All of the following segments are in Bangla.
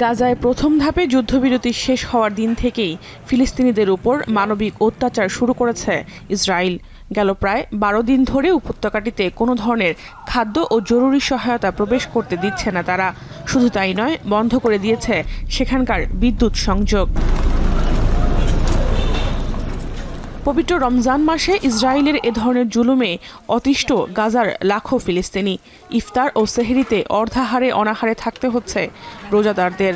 গাজায় প্রথম ধাপে যুদ্ধবিরতি শেষ হওয়ার দিন থেকেই ফিলিস্তিনিদের উপর মানবিক অত্যাচার শুরু করেছে ইসরায়েল। গেল প্রায় ১২ দিন ধরে উপত্যকাটিতে কোনো ধরনের খাদ্য ও জরুরি সহায়তা প্রবেশ করতে দিচ্ছে না তারা। শুধু তাই নয়, বন্ধ করে দিয়েছে সেখানকার বিদ্যুৎ সংযোগ। পবিত্র রমজান মাসে ইসরায়েলের এ ধরনের জুলুমে অতিষ্ঠ গাজার লাখো ফিলিস্তিনি। ইফতার ও সেহরিতে অর্ধাহারে অনাহারে থাকতে হচ্ছে রোজাদারদের।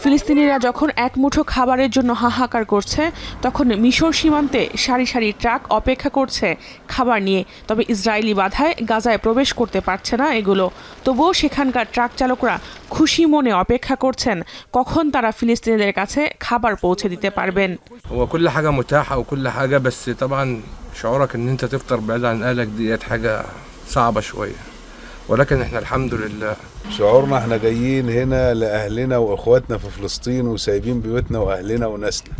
ফিলিস্তিনিরা যখন এক মুঠো খাবারের জন্য হাহাকার করছে, তখন মিশর সীমান্তে সারি সারি ট্রাক অপেক্ষা করছে খাবার নিয়ে। তবে ইসরায়েলি বাধায় গাজায় প্রবেশ করতে পারছে না এগুলো। তবুও সেখানকার ট্রাক চালকরা খুশি মনে অপেক্ষা করছেন কখন তারা ফিলিস্তিনিদের কাছে খাবার পৌঁছে দিতে পারবেন। وكل حاجة متاحة وكل حاجة، بس طبعا شعورك ان انت تفطر بعيد عن اهلك ديت حاجة صعبة شوية، ولكن احنا الحمد لله. شعورنا احنا جايين هنا لأهلنا وإخواتنا في فلسطين وسايبين بيوتنا وأهلنا وناسنا،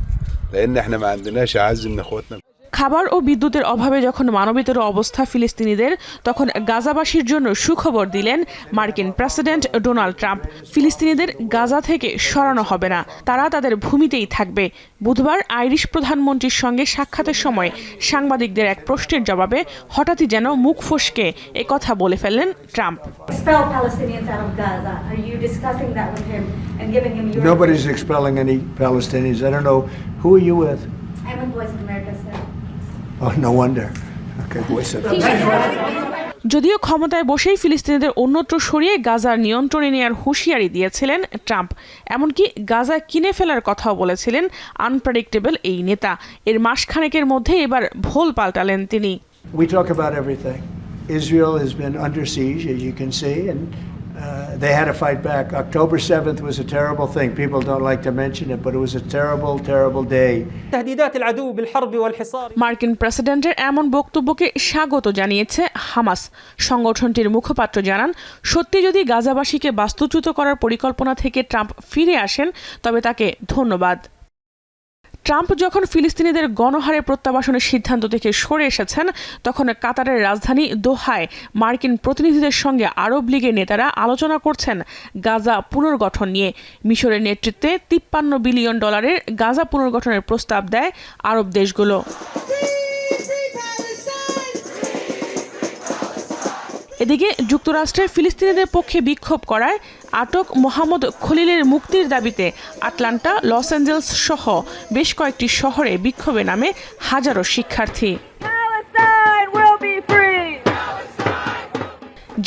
لأن احنا ما عندناش أعز من إخواتنا. খাবার ও বিদ্যুতের অভাবে যখন মানবেতর অবস্থা ফিলিস্তিনিদের, তখন গাজাবাসীর জন্য সুখবর দিলেন মার্কিন প্রেসিডেন্ট ডোনাল্ড ট্রাম্প। ফিলিস্তিনিদের গাজা থেকে সরানো হবে না, তারা তাদের ভূমিতেই থাকবে। বুধবার আইরিশ প্রধানমন্ত্রীর সঙ্গে সাক্ষাতের সময় সাংবাদিকদের এক প্রশ্নের জবাবে হঠাৎই যেন মুখ ফসকে একথা বলে ফেললেন Trump. Nobody's expelling any Palestinians. I don't know. Who are you with? I'm with Voice of America, sir. Oh, no wonder. Okay, Voice of America. যদিও ক্ষমতায় বসেই ফিলিস্তিনিদের অন্যত্র সরিয়ে গাজার নিয়ন্ত্রণে নেওয়ার হুঁশিয়ারি দিয়েছিলেন ট্রাম্প। এমনকি গাজা কিনে ফেলার কথাও বলেছিলেন আনপ্রেডিক্টেবল এই নেতা। এর মাসখানেকের মধ্যে এবার ভোল পাল্টালেন তিনি। We talk about everything. Israel has been under siege, as you can see, and they had to fight back. October 7th was a terrible thing. People don't like to mention it, but it was a terrible, terrible day. মার্কিন প্রেসিডেন্টের এমন বক্তব্যকে স্বাগত জানিয়েছে হামাস। সংগঠনটির মুখপাত্র জানান, সত্যি যদি গাজাবাসীকে বাস্তুচ্যুত করার পরিকল্পনা থেকে ট্রাম্প ফিরে আসেন, তবে তাকে ধন্যবাদ। ট্রাম্প যখন ফিলিস্তিনিদের গণহারে প্রত্যাবাসনের সিদ্ধান্ত থেকে সরে এসেছেন, তখন কাতারের রাজধানী দোহায় মার্কিন প্রতিনিধিদের সঙ্গে আরব লীগের নেতারা আলোচনা করছেন গাজা পুনর্গঠন নিয়ে। মিশরের নেতৃত্বে $53 বিলিয়ন গাজা পুনর্গঠনের প্রস্তাব দেয় আরব দেশগুলো। এদিকে যুক্তরাষ্ট্রের ফিলিস্তিনিদের পক্ষে বিক্ষোভ করায় আটক মোহাম্মদ খলিলের মুক্তির দাবিতে আটলান্টা, লস অ্যাঞ্জেলস সহ বেশ কয়েকটি শহরে বিক্ষোভে নামে হাজারো শিক্ষার্থী।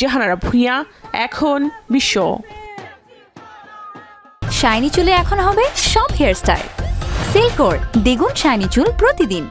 জাহানারা ভুঁইয়া, এখন বিশ্ব। শাইনি চুলে এখন হবে সব হেয়ারস্টাইল। সিল্কোর দ্বিগুণ শাইনি চুল প্রতিদিন।